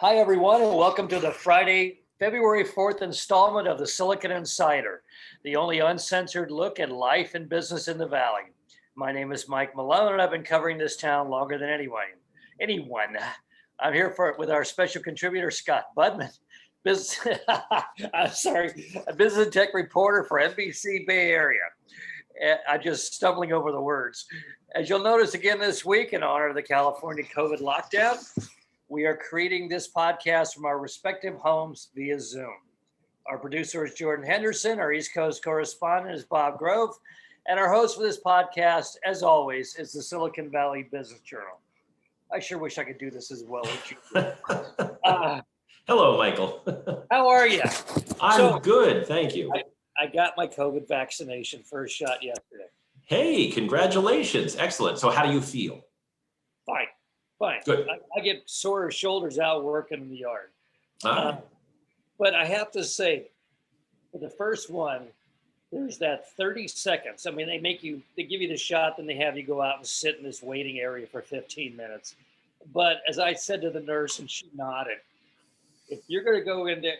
Hi, everyone, and welcome to the Friday, February 4th installment of the Silicon Insider, the only uncensored look at life and business in the Valley. My name is Mike Malone, and I've been covering this town longer than anyone. I'm here with our special contributor, Scott Budman, a business and tech reporter for NBC Bay Area. I'm just stumbling over the words. As you'll notice again this week, in honor of the California COVID lockdown, we are creating this podcast from our respective homes via Zoom. Our producer is Jordan Henderson. Our East Coast correspondent is Bob Grove. And our host for this podcast, as always, is the Silicon Valley Business Journal. I sure wish I could do this as well as you do. Hello, Michael. How are you? I'm good, thank you. I got my COVID vaccination, first shot yesterday. Hey, congratulations. Excellent. So how do you feel? Fine. Good. I get sore shoulders out working in the yard. But I have to say, for the first one, there's that 30 seconds. I mean, they give you the shot, then they have you go out and sit in this waiting area for 15 minutes. But as I said to the nurse, and she nodded, if you're going to go into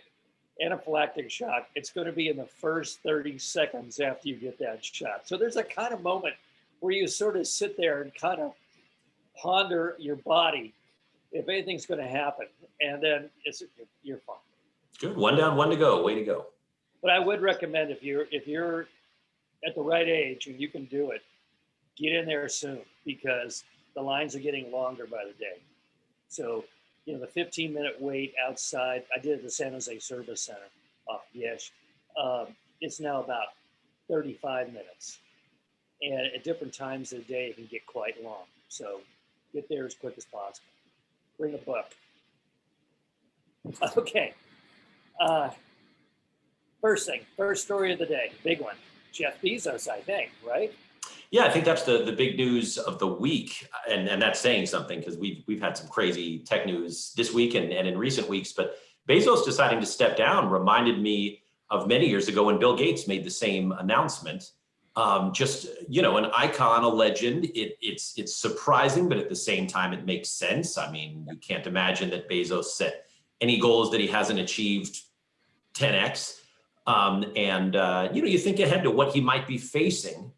anaphylactic shock, it's going to be in the first 30 seconds after you get that shot. So there's a kind of moment where you sort of sit there and kind of ponder your body if anything's going to happen, and then you're fine. Good. One down, one to go. Way to go. But I would recommend if you're at the right age and you can do it, get in there soon, because the lines are getting longer by the day. So, the 15-minute wait outside, I did at the San Jose Service Center off Yesh. It's now about 35 minutes. And at different times of the day, it can get quite long. So get there as quick as possible. Bring a book. Okay. First story of the day, big one. Jeff Bezos, I think, right? Yeah, I think that's the big news of the week, and that's saying something, because we've had some crazy tech news this week and in recent weeks. But Bezos deciding to step down reminded me of many years ago when Bill Gates made the same announcement. An icon, a legend. It's surprising, but at the same time, it makes sense. I mean, you can't imagine that Bezos set any goals that he hasn't achieved 10x. You think ahead to what he might be facing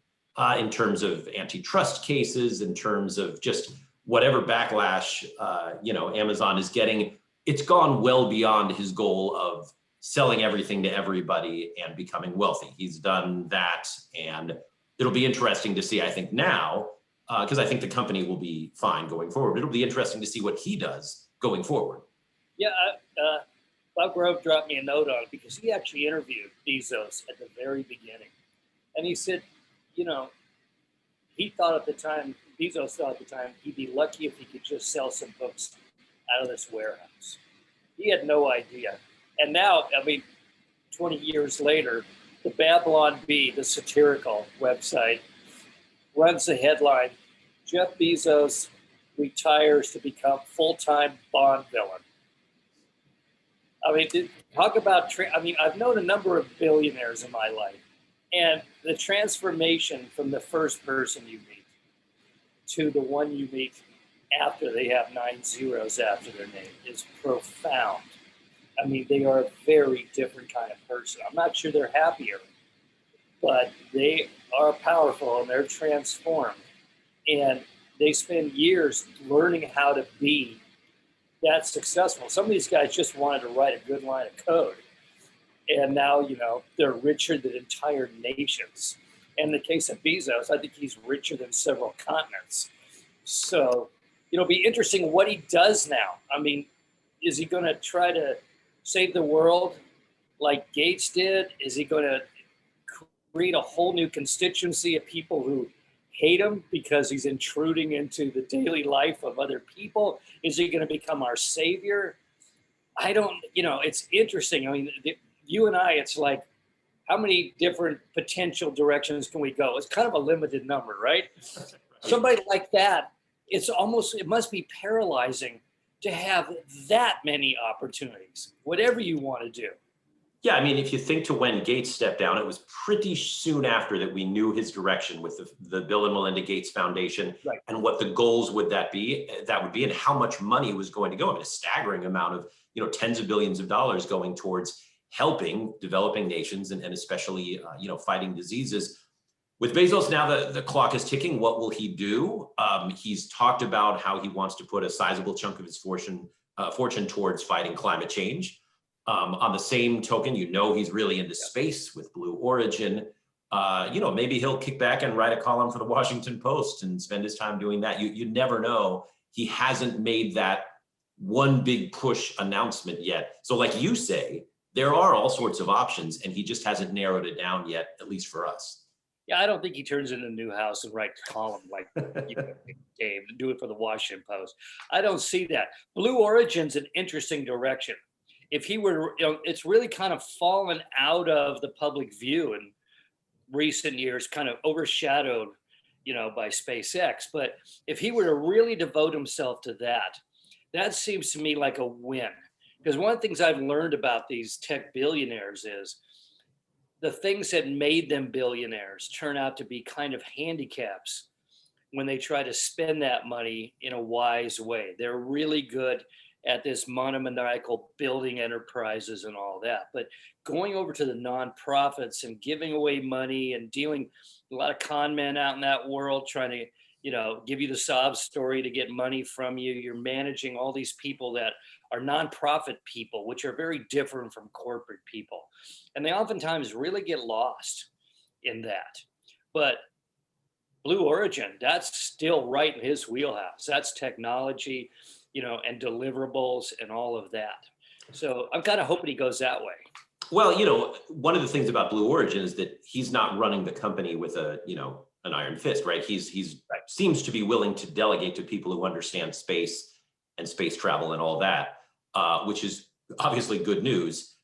in terms of antitrust cases, in terms of just whatever backlash, Amazon is getting. It's gone well beyond his goal of selling everything to everybody and becoming wealthy. He's done that, and it'll be interesting to see, I think now, because I think the company will be fine going forward. It'll be interesting to see what he does going forward. Yeah, Bob Grove dropped me a note on it because he actually interviewed Bezos at the very beginning. And he said, Bezos thought at the time, he'd be lucky if he could just sell some books out of this warehouse. He had no idea. And now, 20 years later, the Babylon Bee, the satirical website, runs the headline, Jeff Bezos retires to become full-time Bond villain. Talk about, I've known a number of billionaires in my life, and the transformation from the first person you meet to the one you meet after they have 9 zeros after their name is profound. They are a very different kind of person. I'm not sure they're happier, but they are powerful and they're transformed. And they spend years learning how to be that successful. Some of these guys just wanted to write a good line of code. And now, they're richer than entire nations. In the case of Bezos, I think he's richer than several continents. So, it'll be interesting what he does now. Is he going to try to save the world like Gates did? Is he going to create a whole new constituency of people who hate him because he's intruding into the daily life of other people? Is he going to become our savior? It's interesting. You and I, it's like, how many different potential directions can we go? It's kind of a limited number, right? Somebody like that, it must be paralyzing to have that many opportunities, whatever you want to do. Yeah, if you think to when Gates stepped down, it was pretty soon after that we knew his direction with the Bill and Melinda Gates Foundation, right, and what the goals would be, and how much money was going to go. A staggering amount of tens of billions of dollars going towards helping developing nations and especially, fighting diseases. With Bezos now, the clock is ticking. What will he do? He's talked about how he wants to put a sizable chunk of his fortune towards fighting climate change. On the same token, he's really into space with Blue Origin. Maybe he'll kick back and write a column for the Washington Post and spend his time doing that. You never know. He hasn't made that one big push announcement yet. So like you say, there are all sorts of options, and he just hasn't narrowed it down yet, at least for us. Yeah, I don't think he turns into a new house and writes a column like Dave, do it for the Washington Post. I don't see that. Blue Origin's an interesting direction. If he were, it's really kind of fallen out of the public view in recent years, kind of overshadowed, by SpaceX. But if he were to really devote himself to that seems to me like a win. Because one of the things I've learned about these tech billionaires is the things that made them billionaires turn out to be kind of handicaps when they try to spend that money in a wise way. They're really good at this monomaniacal building enterprises and all that. But going over to the nonprofits and giving away money and dealing a lot of con men out in that world trying to, give you the sob story to get money from you. You're managing all these people that are nonprofit people, which are very different from corporate people. And they oftentimes really get lost in that. But Blue Origin, that's still right in his wheelhouse. That's technology, and deliverables and all of that. So I'm kind of hoping he goes that way. Well, one of the things about Blue Origin is that he's not running the company with an iron fist, right? He's right. Seems to be willing to delegate to people who understand space and space travel and all that, which is obviously good news.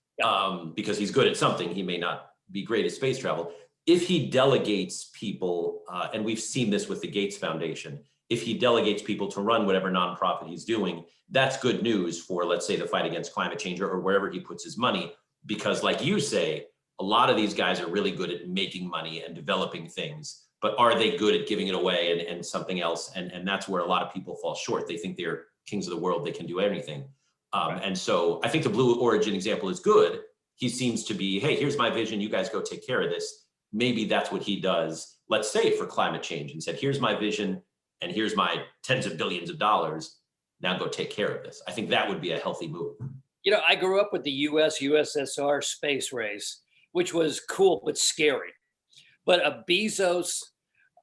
Because he's good at something. He may not be great at space travel. If he delegates people, and we've seen this with the Gates Foundation, if he delegates people to run whatever nonprofit he's doing, that's good news for, let's say, the fight against climate change or wherever he puts his money. Because like you say, a lot of these guys are really good at making money and developing things, but are they good at giving it away and something else? And that's where a lot of people fall short. They think they're kings of the world. They can do anything. Right. And so I think the Blue Origin example is good. He seems to be, hey, here's my vision. You guys go take care of this. Maybe that's what he does, let's say, for climate change, and said, here's my vision and here's my tens of billions of dollars. Now go take care of this. I think that would be a healthy move. I grew up with the USSR space race, which was cool but scary. But a Bezos,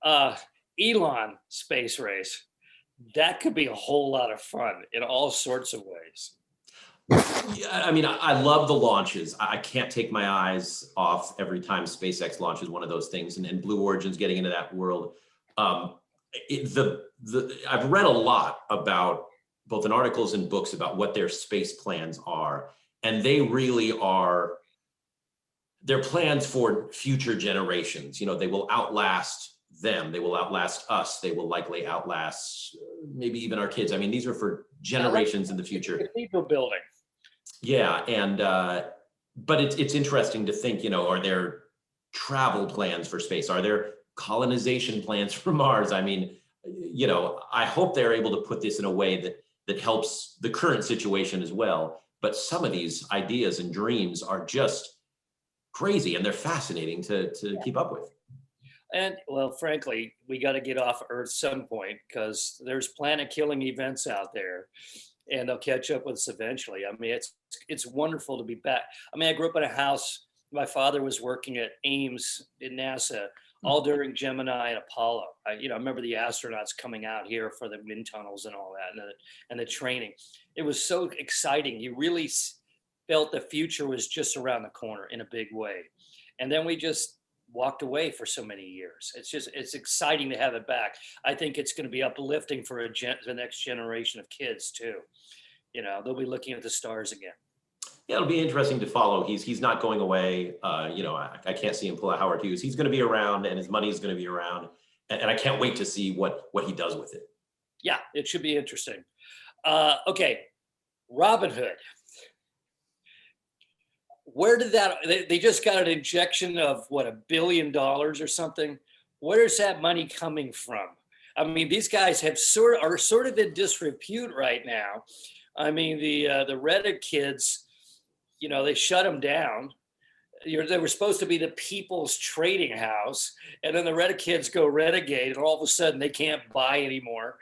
Elon space race, that could be a whole lot of fun in all sorts of ways. Yeah, I mean, I love the launches. I can't take my eyes off every time SpaceX launches one of those things, and Blue Origin's getting into that world. I've read a lot about both in articles and books about what their space plans are, and they really are. They're plans for future generations. They will outlast them. They will outlast us. They will likely outlast maybe even our kids. I mean, these are for generations in the future. Cathedral building. Yeah, and but it's interesting to think. Are there travel plans for space? Are there colonization plans for Mars? I mean, I hope they're able to put this in a way that helps the current situation as well. But some of these ideas and dreams are just crazy, and they're fascinating to keep up with. And well, frankly, we got to get off Earth some point because there's planet-killing events out there, and they'll catch up with us eventually. I mean, it's wonderful to be back. I mean, I grew up in a house. My father was working at Ames in NASA all during Gemini and Apollo. I remember the astronauts coming out here for the wind tunnels and all that, and the training. It was so exciting. You really felt the future was just around the corner in a big way. And then we just walked away for so many years. It's exciting to have it back. I think it's going to be uplifting for the next generation of kids too. They'll be looking at the stars again. Yeah, it'll be interesting to follow. He's not going away. I can't see him pull a Howard Hughes. He's going to be around, and his money is going to be around. And I can't wait to see what he does with it. Yeah, it should be interesting. Okay, Robinhood. Where did they just got an injection of $1 billion or something? Where's that money coming from? I mean, these guys are sort of in disrepute right now. I mean, the Reddit kids, they shut them down. They were supposed to be the people's trading house, and then the Reddit kids go renegade, and all of a sudden they can't buy anymore.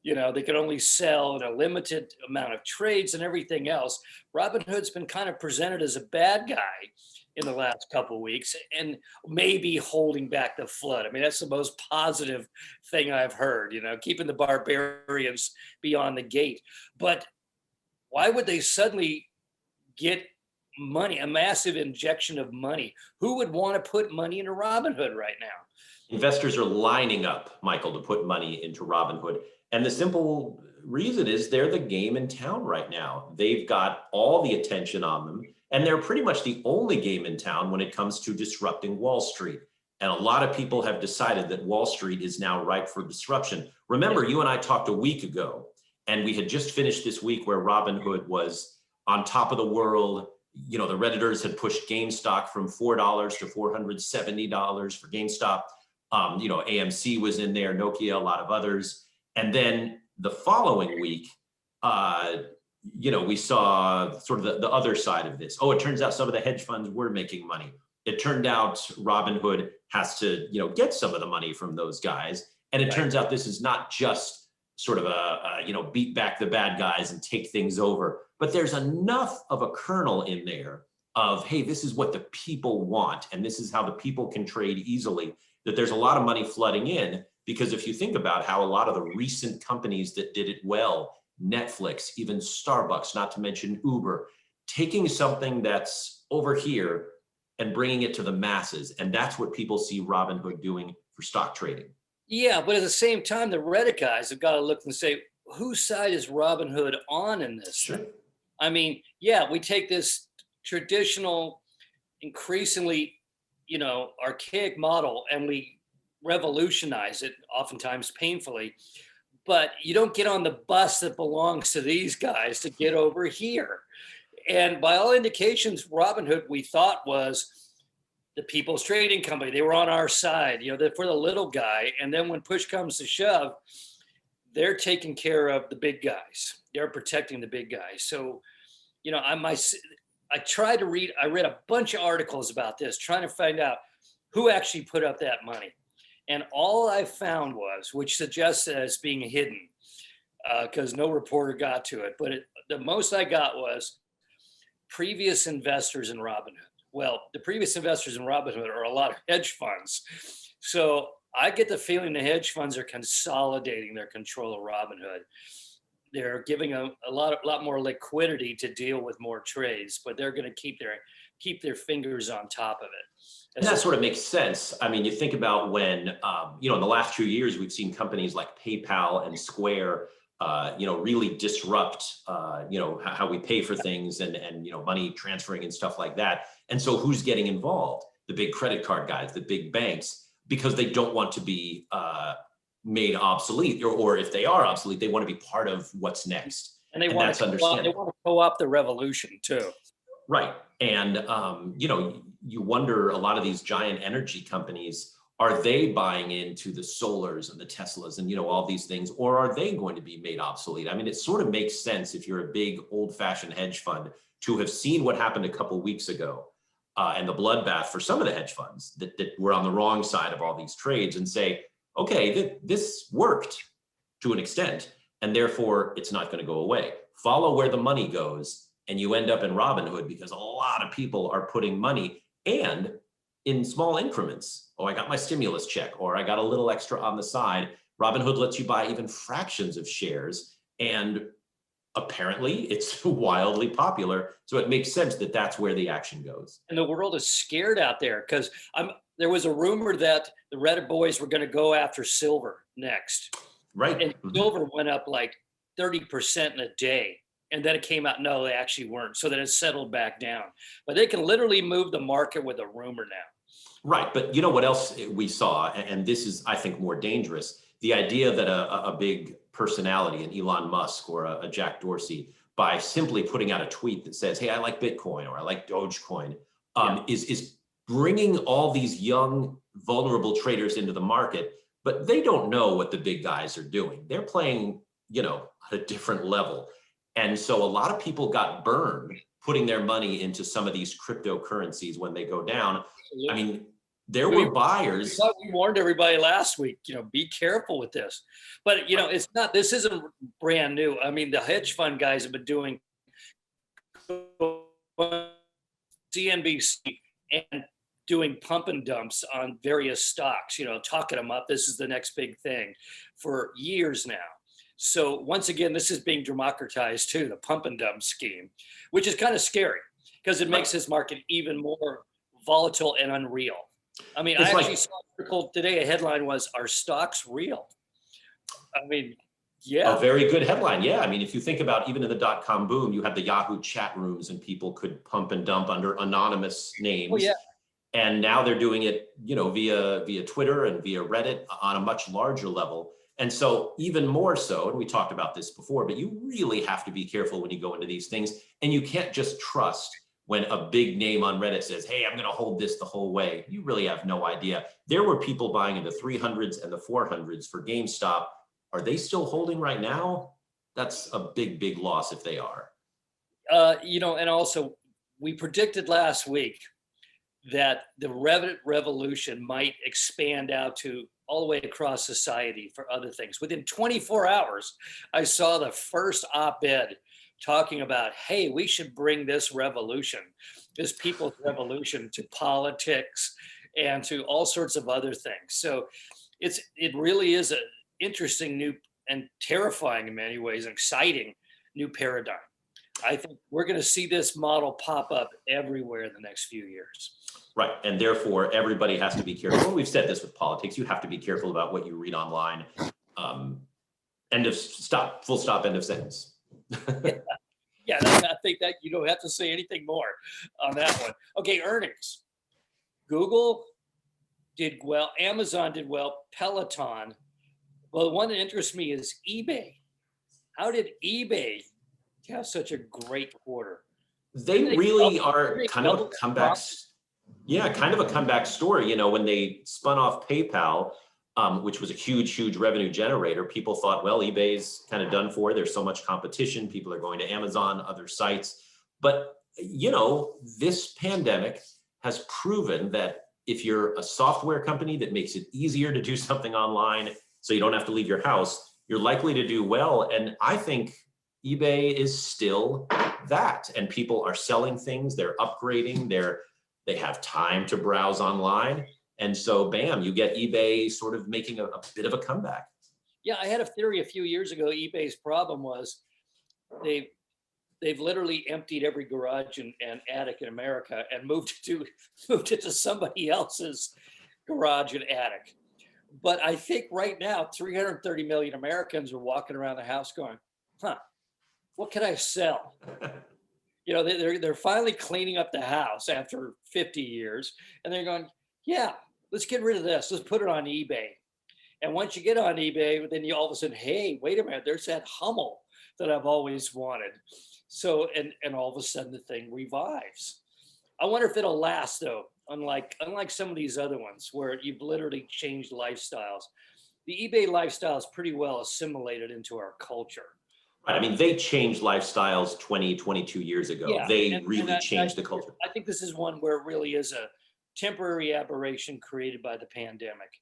They can only sell in a limited amount of trades and everything else. Robinhood's been kind of presented as a bad guy in the last couple of weeks, and maybe holding back the flood. I mean, that's the most positive thing I've heard. Keeping the barbarians beyond the gate. But why would they suddenly get money, a massive injection of money? Who would want to put money into Robinhood right now? Investors are lining up, Michael, to put money into Robinhood. And the simple reason is they're the game in town right now. They've got all the attention on them, and they're pretty much the only game in town when it comes to disrupting Wall Street. And a lot of people have decided that Wall Street is now ripe for disruption. Remember, you and I talked a week ago, and we had just finished this week where Robinhood was on top of the world. The Redditors had pushed GameStop from $4 to $470 for GameStop. AMC was in there, Nokia, a lot of others. And then the following week, we saw sort of the other side of this. Oh, it turns out some of the hedge funds were making money. It turned out Robinhood has to, get some of the money from those guys. And it turns out this is not just sort of a beat back the bad guys and take things over, but there's enough of a kernel in there of, hey, this is what the people want, and this is how the people can trade easily, that there's a lot of money flooding in. Because if you think about how a lot of the recent companies that did it well, Netflix, even Starbucks, not to mention Uber, taking something that's over here and bringing it to the masses. And that's what people see Robinhood doing for stock trading. Yeah, but at the same time, the Reddit guys have got to look and say, whose side is Robinhood on in this? Sure. I mean, yeah, we take this traditional, increasingly, archaic model and we revolutionize it, oftentimes painfully, but you don't get on the bus that belongs to these guys to get over here. And by all indications, Robinhood, we thought, was the people's trading company. They were on our side, for the little guy. And then when push comes to shove, they're taking care of the big guys. They're protecting the big guys. So, I tried to read, I read a bunch of articles about this, trying to find out who actually put up that money. And all I found was, which suggests that it's being hidden, because no reporter got to it, but the most I got was previous investors in Robinhood. Well, the previous investors in Robinhood are a lot of hedge funds. So I get the feeling the hedge funds are consolidating their control of Robinhood. They're giving a lot more liquidity to deal with more trades, but they're going to keep their fingers on top of it. And that sort of makes sense. I mean, you think about when, in the last 2 years, we've seen companies like PayPal and Square, really disrupt, how we pay for things and money transferring and stuff like that. And so who's getting involved? The big credit card guys, the big banks, because they don't want to be made obsolete, or if they are obsolete, they want to be part of what's next. And they want to co-opt the revolution too. Right. And, you wonder, a lot of these giant energy companies, are they buying into the solars and the Teslas and, all these things, or are they going to be made obsolete? I mean, it sort of makes sense if you're a big old fashioned hedge fund to have seen what happened a couple of weeks ago and the bloodbath for some of the hedge funds that were on the wrong side of all these trades and say, okay, this worked to an extent, and therefore it's not going to go away. Follow where the money goes, and you end up in Robinhood because a lot of people are putting money, and in small increments. Oh, I got my stimulus check, or I got a little extra on the side. Robinhood lets you buy even fractions of shares, and apparently it's wildly popular. So it makes sense that that's where the action goes. And the world is scared out there because there was a rumor that the Reddit boys were going to go after silver next. Right. And silver went up like 30% in a day. And then it came out, no, they actually weren't. So then it settled back down. But they can literally move the market with a rumor now. Right. But you know what else we saw? And this is, I think, more dangerous. The idea that a big personality, an Elon Musk or a Jack Dorsey, by simply putting out a tweet that says, hey, I like Bitcoin or I like Dogecoin, is bringing all these young, vulnerable traders into the market. But they don't know what the big guys are doing. They're playing, at a different level. And so a lot of people got burned putting their money into some of these cryptocurrencies when they go down. I mean, there were buyers. We warned everybody last week, be careful with this. But, this isn't brand new. I mean, the hedge fund guys have been doing CNBC and doing pump and dumps on various stocks, talking them up. This is the next big thing for years now. So once again, this is being democratized too, the pump and dump scheme, which is kind of scary because it makes this market even more volatile and unreal. I mean, I actually saw an article today, a headline was, "Are stocks real?" I mean, yeah. A very good headline. Yeah. I mean, if you think about even in the dot-com boom, you had the Yahoo chat rooms and people could pump and dump under anonymous names. Oh, yeah. And now they're doing it, via Twitter and via Reddit on a much larger level. And so even more so, and we talked about this before, but you really have to be careful when you go into these things. And you can't just trust when a big name on Reddit says, "Hey, I'm going to hold this the whole way." You really have no idea. There were people buying in the 300s and the 400s for GameStop. Are they still holding right now? That's a big, big loss if they are. And also we predicted last week that the Reddit revolution might expand out to all the way across society for other things. Within 24 hours, I saw the first op-ed talking about, hey, we should bring this revolution, this people's revolution, to politics and to all sorts of other things. So it really is an interesting new and terrifying in many ways, exciting new paradigm. I think we're going to see this model pop up everywhere in the next few years. Right. And therefore, everybody has to be careful. Well, we've said this with politics. You have to be careful about what you read online. Full stop, end of sentence. Yeah, I think that you don't have to say anything more on that one. Okay, earnings. Google did well. Amazon did well. Peloton. Well, the one that interests me is eBay. How did eBay have such a great quarter? They really are kind of a comeback. Yeah, kind of a comeback story. When they spun off PayPal, which was a huge, huge revenue generator, people thought, well, eBay's kind of done for. There's so much competition. People are going to Amazon, other sites. But, this pandemic has proven that if you're a software company that makes it easier to do something online so you don't have to leave your house, you're likely to do well. And I think eBay is still that. And people are selling things, they're upgrading, they have time to browse online. And so, bam, you get eBay sort of making a bit of a comeback. Yeah, I had a theory a few years ago. eBay's problem was they've literally emptied every garage and attic in America and moved it to somebody else's garage and attic. But I think right now, 330 million Americans are walking around the house going, what can I sell? They're finally cleaning up the house after 50 years. And they're going, yeah, let's get rid of this. Let's put it on eBay. And once you get on eBay, then you all of a sudden, hey, wait a minute, there's that Hummel that I've always wanted. So, and all of a sudden the thing revives. I wonder if it'll last though, unlike some of these other ones where you've literally changed lifestyles. The eBay lifestyle is pretty well assimilated into our culture. Right. I mean, they changed lifestyles 20, 22 years ago. Yeah, they really changed the culture. I think this is one where it really is a temporary aberration created by the pandemic.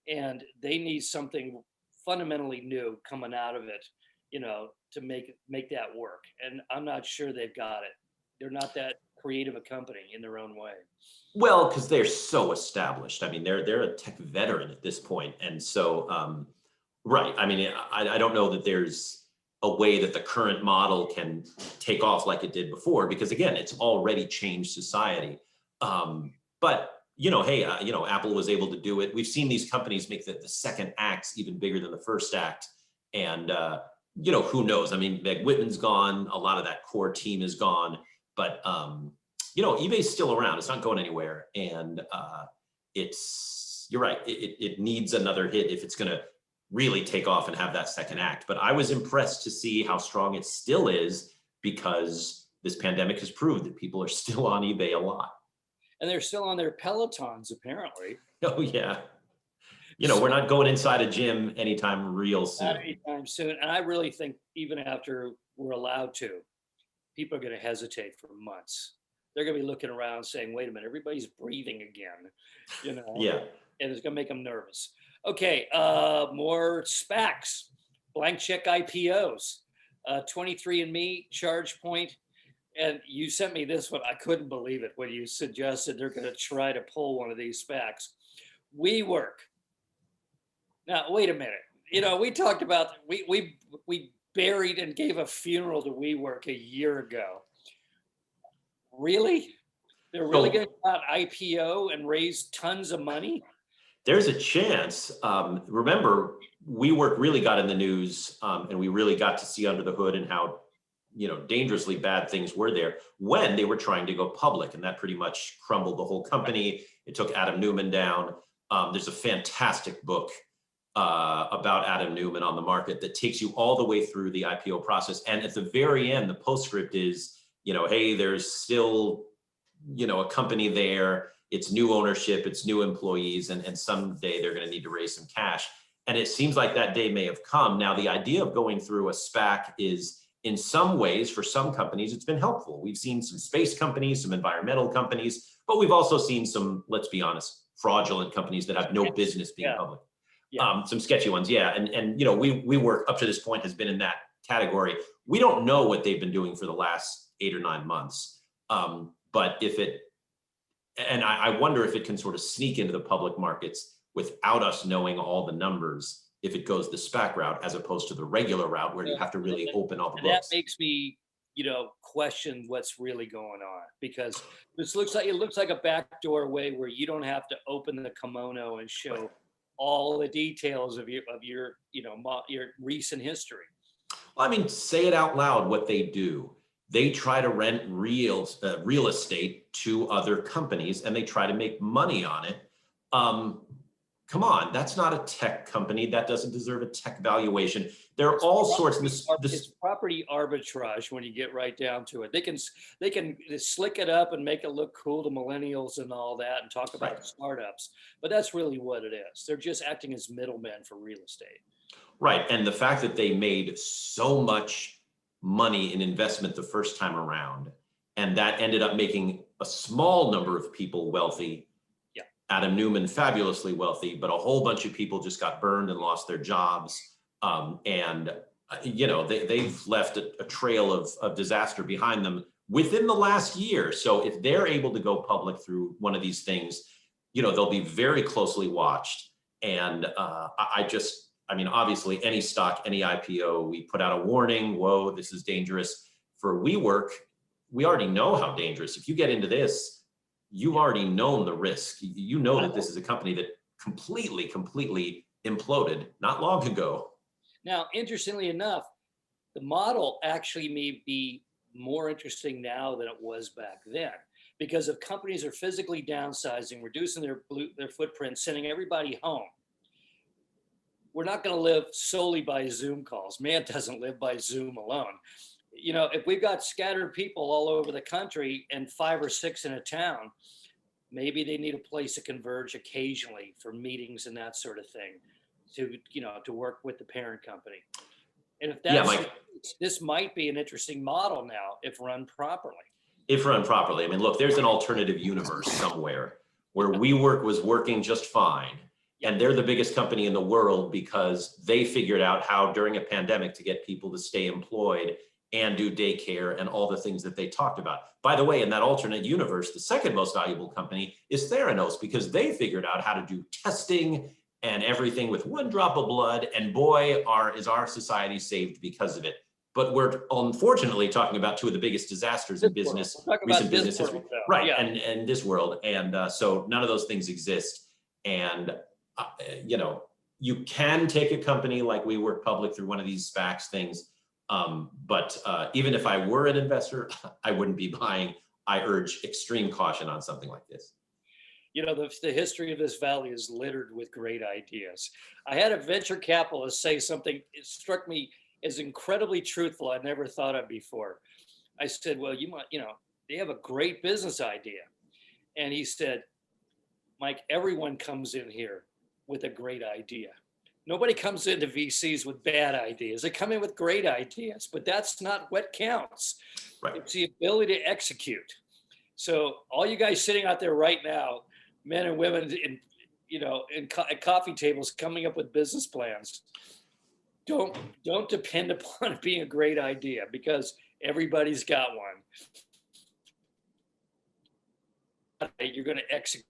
And they need something fundamentally new coming out of it, to make that work. And I'm not sure they've got it. They're not that creative a company in their own way. Well, because they're so established. I mean, they're a tech veteran at this point. And so, right. I mean, I don't know that there's a way that the current model can take off like it did before, because again, it's already changed society. But hey, Apple was able to do it. We've seen these companies make the second acts even bigger than the first act. And, who knows? I mean, Meg Whitman's gone. A lot of that core team is gone. But, eBay's still around. It's not going anywhere. And you're right. It needs another hit if it's going to really take off and have that second act. But I was impressed to see how strong it still is, because this pandemic has proved that people are still on eBay a lot. And they're still on their Pelotons, apparently. Oh, yeah. We're not going inside a gym anytime real soon. Not anytime soon. And I really think even after we're allowed to, people are going to hesitate for months. They're going to be looking around saying, wait a minute, everybody's breathing again, you know, Yeah. and it's going to make them nervous. Okay, more SPACs, blank check IPOs, 23andMe, ChargePoint. And you sent me this one. I couldn't believe it when you suggested they're going to try to pull one of these SPACs. WeWork. Now, wait a minute. We talked about we buried and gave a funeral to WeWork a year ago. Really? They're really going to go out IPO and raise tons of money? There's a chance. Remember, WeWork really got in the news, and we really got to see under the hood and how, dangerously bad things were there when they were trying to go public, and that pretty much crumbled the whole company. It took Adam Neumann down. There's a fantastic book about Adam Neumann on the market that takes you all the way through the IPO process. And at the very end, the postscript is, hey, there's still, a company there. It's new ownership, it's new employees, and someday they're going to need to raise some cash. And it seems like that day may have come. Now, the idea of going through a SPAC is, in some ways, for some companies, it's been helpful. We've seen some space companies, some environmental companies, but we've also seen some, let's be honest, fraudulent companies that have no business being public. Yeah. Some sketchy ones, yeah. And WeWork up to this point has been in that category. We don't know what they've been doing for the last 8 or 9 months. But I wonder if it can sort of sneak into the public markets without us knowing all the numbers, if it goes the SPAC route as opposed to the regular route where you have to really open all the books. That makes me, question what's really going on, because it looks like a backdoor way where you don't have to open the kimono and show all the details of your recent history. Well, I mean, say it out loud what they do. They try to rent real estate to other companies, and they try to make money on it. Come on, that's not a tech company. That doesn't deserve a tech valuation. There are all sorts of it's property arbitrage when you get right down to it. They can slick it up and make it look cool to millennials and all that, and talk about startups. But that's really what it is. They're just acting as middlemen for real estate. Right, and the fact that they made so much money in investment the first time around, and that ended up making a small number of people wealthy. Yeah. Adam Neumann fabulously wealthy, but a whole bunch of people just got burned and lost their jobs. They've left a trail of disaster behind them within the last year. So if they're able to go public through one of these things, they'll be very closely watched. And obviously any stock, any IPO, we put out a warning, whoa, this is dangerous. For WeWork, we already know how dangerous. If you get into this, you've already known the risk. You know that this is a company that completely imploded not long ago. Now, interestingly enough, the model actually may be more interesting now than it was back then, because if companies are physically downsizing, reducing their footprint, sending everybody home, we're not going to live solely by Zoom calls. Man doesn't live by Zoom alone. If we've got scattered people all over the country and 5 or 6 in a town, maybe they need a place to converge occasionally for meetings and that sort of thing, to work with the parent company. And if that's this might be an interesting model now if run properly. If run properly. I mean, look, there's an alternative universe somewhere where WeWork was working just fine. And they're the biggest company in the world because they figured out how during a pandemic to get people to stay employed and do daycare and all the things that they talked about. By the way, in that alternate universe, the second most valuable company is Theranos, because they figured out how to do testing and everything with one drop of blood. And boy, is our society saved because of it. But we're unfortunately talking about 2 of the biggest disasters in recent business history. Right, yeah. And this world. And so none of those things exist. And you can take a company like WeWork public through one of these SPACs things. But even if I were an investor, I wouldn't be buying. I urge extreme caution on something like this. The history of this valley is littered with great ideas. I had a venture capitalist say something, it struck me as incredibly truthful. I never thought of before. I said, well, they have a great business idea. And he said, Mike, everyone comes in here with a great idea. Nobody comes into VCs with bad ideas. They come in with great ideas, but that's not what counts. Right. It's the ability to execute. So all you guys sitting out there right now, men and women at coffee tables coming up with business plans, don't depend upon it being a great idea, because everybody's got one. You're going to execute.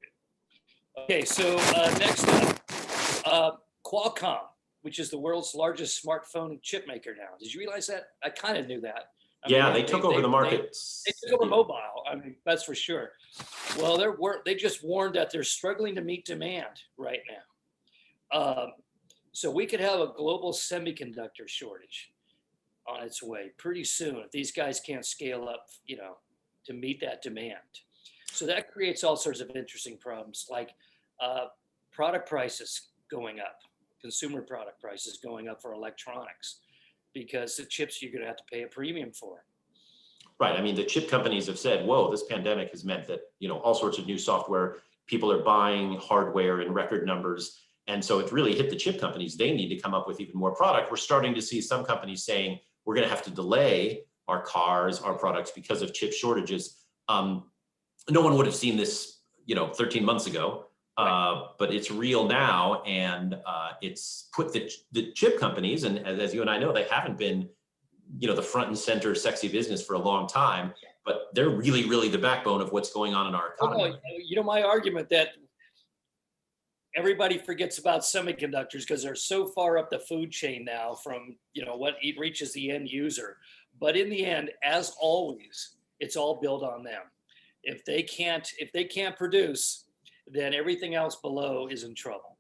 Okay, so next up, Qualcomm, which is the world's largest smartphone chip maker now. Did you realize that? I kind of knew that. They took over the market. They took over mobile. I mean, that's for sure. Well, they just warned that they're struggling to meet demand right now. So we could have a global semiconductor shortage on its way pretty soon if these guys can't scale up, to meet that demand. So that creates all sorts of interesting problems, like product prices going up, consumer product prices going up for electronics, because the chips you're going to have to pay a premium for. Right. I mean, the chip companies have said, whoa, this pandemic has meant that, all sorts of new software, people are buying hardware in record numbers. And so it's really hit the chip companies. They need to come up with even more product. We're starting to see some companies saying we're going to have to delay our cars, our products because of chip shortages. No one would have seen this, 13 months ago, right. But it's real now. And it's put the chip companies, and as you and I know, they haven't been, the front and center sexy business for a long time, but they're really, really the backbone of what's going on in our economy. My argument that everybody forgets about semiconductors because they're so far up the food chain now from, what it reaches the end user. But in the end, as always, it's all built on them. If they can't produce, then everything else below is in trouble.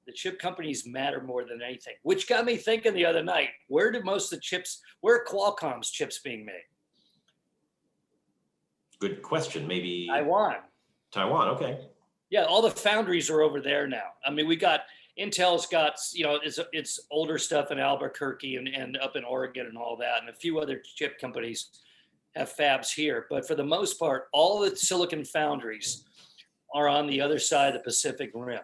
The chip companies matter more than anything, which got me thinking the other night, where are Qualcomm's chips being made? Good question. Maybe Taiwan, okay. Yeah, all the foundries are over there now. I mean, Intel's got, it's older stuff in Albuquerque and up in Oregon and all that, and a few other chip companies have fabs here. But for the most part, all the silicon foundries are on the other side of the Pacific Rim.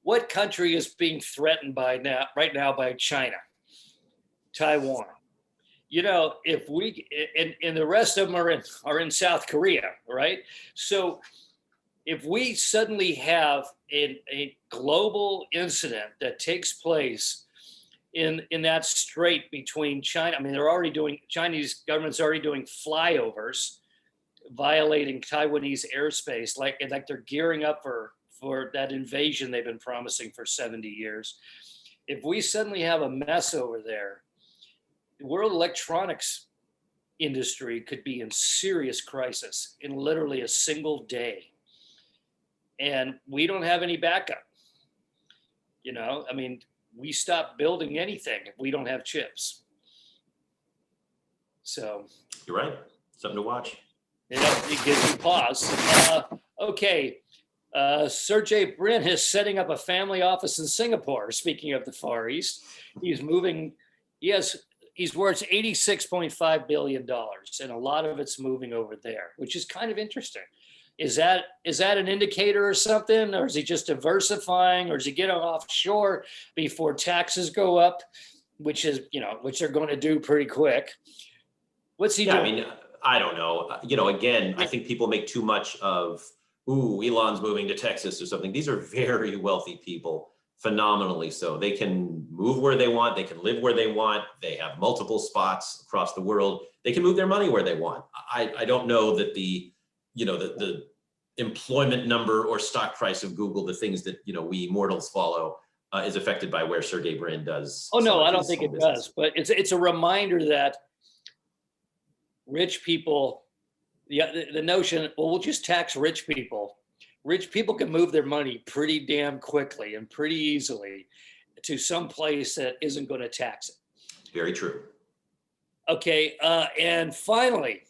What country is being threatened right now by China? Taiwan. If we and the rest of them are in South Korea, right? So if we suddenly have a global incident that takes place in that strait between China, I mean, Chinese government's already doing flyovers, violating Taiwanese airspace, like they're gearing up for that invasion they've been promising for 70 years. If we suddenly have a mess over there, the world electronics industry could be in serious crisis in literally a single day. And we don't have any backup. We stop building anything if we don't have chips. So you're right. Something to watch. It gives you pause. Okay. Sergey Brin is setting up a family office in Singapore. Speaking of the Far East, he's moving. He's worth $86.5 billion, and a lot of it's moving over there, which is kind of interesting. Is that an indicator or something, or is he just diversifying, or is he getting offshore before taxes go up, which they're going to do pretty quick? What's he doing? I mean, I don't know. Again, I think people make too much of, Elon's moving to Texas or something. These are very wealthy people, phenomenally so. They can move where they want. They can live where they want. They have multiple spots across the world. They can move their money where they want. I don't know that the employment number or stock price of Google, the things that, we mortals follow, is affected by where Sergey Brin does. Oh, no, I don't think it does. But it's a reminder that rich people, the notion, we'll just tax rich people. Rich people can move their money pretty damn quickly and pretty easily to some place that isn't going to tax it. Very true. Okay, and finally,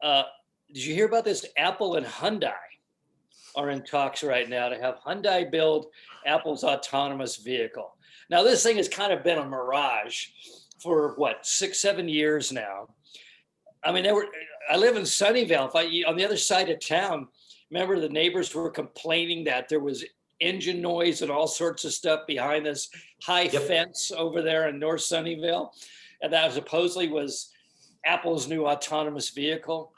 did you hear about this? Apple and Hyundai are in talks right now to have Hyundai build Apple's autonomous vehicle. Now, this thing has kind of been a mirage for 6-7 years now. I mean, I live in Sunnyvale. On the other side of town, remember the neighbors were complaining that there was engine noise and all sorts of stuff behind this high fence over there in North Sunnyvale. And that supposedly was Apple's new autonomous vehicle.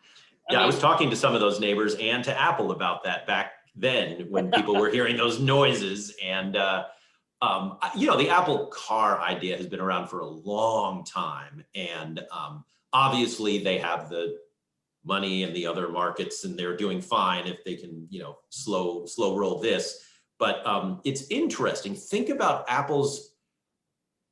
I was talking to some of those neighbors and to Apple about that back then when people were hearing those noises. And, the Apple Car idea has been around for a long time. And obviously they have the money in the other markets and they're doing fine if they can, slow roll this. But it's interesting. Think about Apple's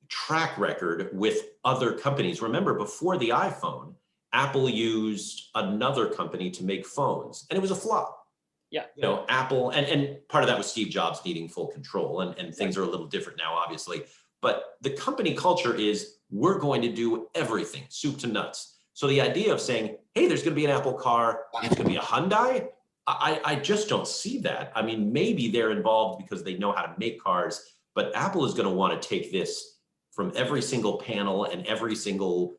track record with other companies. Remember, before the iPhone, Apple used another company to make phones, and it was a flop. Yeah. Apple, and part of that was Steve Jobs needing full control, and things are a little different now, obviously. But the company culture is, we're going to do everything, soup to nuts. So the idea of saying, hey, there's going to be an Apple car, it's going to be a Hyundai, I just don't see that. I mean, maybe they're involved because they know how to make cars, but Apple is going to want to take this from every single panel and every single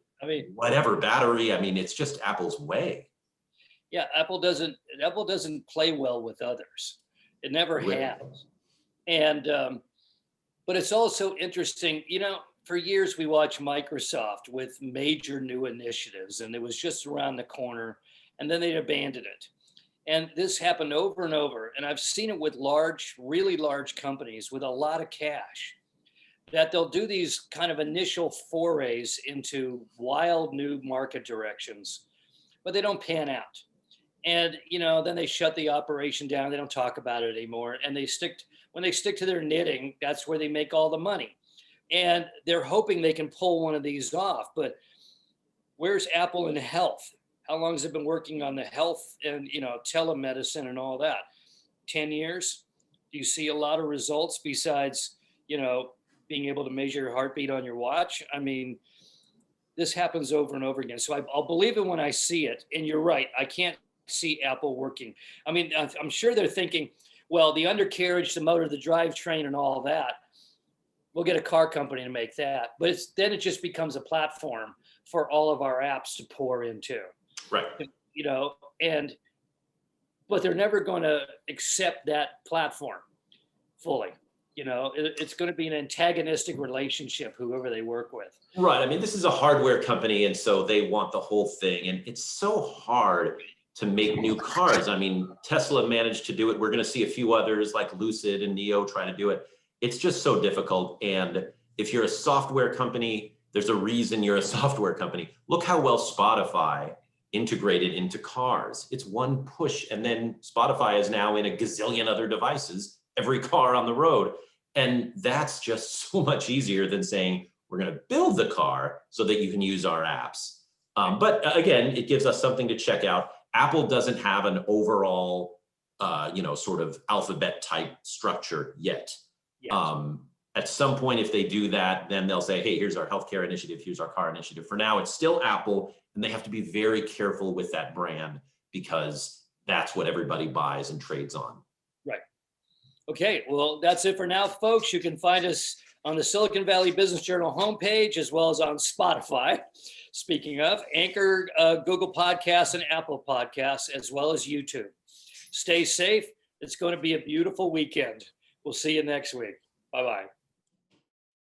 whatever battery. I mean, it's just Apple's way. Yeah, Apple doesn't play well with others. It never has. And but it's also interesting, for years we watched Microsoft with major new initiatives, and it was just around the corner, and then they abandoned it. And this happened over and over. And I've seen it with really large companies with a lot of cash, that they'll do these kind of initial forays into wild new market directions, but they don't pan out. And, then they shut the operation down. They don't talk about it anymore. And when they stick to their knitting, that's where they make all the money. And they're hoping they can pull one of these off. But where's Apple in health? How long has it been working on the health and, telemedicine and all that? 10 years? Do you see a lot of results besides, being able to measure your heartbeat on your watch? I mean, this happens over and over again. So I'll believe it when I see it. And you're right. I can't see Apple working. I mean, I'm sure they're thinking, well, the undercarriage, the motor, the drivetrain and all that, we'll get a car company to make that. But then it just becomes a platform for all of our apps to pour into. Right. But they're never going to accept that platform fully. It's going to be an antagonistic relationship, whoever they work with. Right. I mean, this is a hardware company, and so they want the whole thing. And it's so hard to make new cars. I mean, Tesla managed to do it. We're going to see a few others like Lucid and Neo try to do it. It's just so difficult. And if you're a software company, there's a reason you're a software company. Look how well Spotify integrated into cars. It's one push, and then Spotify is now in a gazillion other devices, every car on the road. And that's just so much easier than saying, we're going to build the car so that you can use our apps. But again, it gives us something to check out. Apple doesn't have an overall, sort of alphabet type structure yet. Yes. At some point, if they do that, then they'll say, hey, here's our healthcare initiative, here's our car initiative. For now, it's still Apple, and they have to be very careful with that brand because that's what everybody buys and trades on. Right. Okay, well, that's it for now, folks. You can find us on the Silicon Valley Business Journal homepage, as well as on Spotify. Speaking of, Anchor, Google Podcasts, and Apple Podcasts, as well as YouTube. Stay safe. It's going to be a beautiful weekend. We'll see you next week. Bye-bye.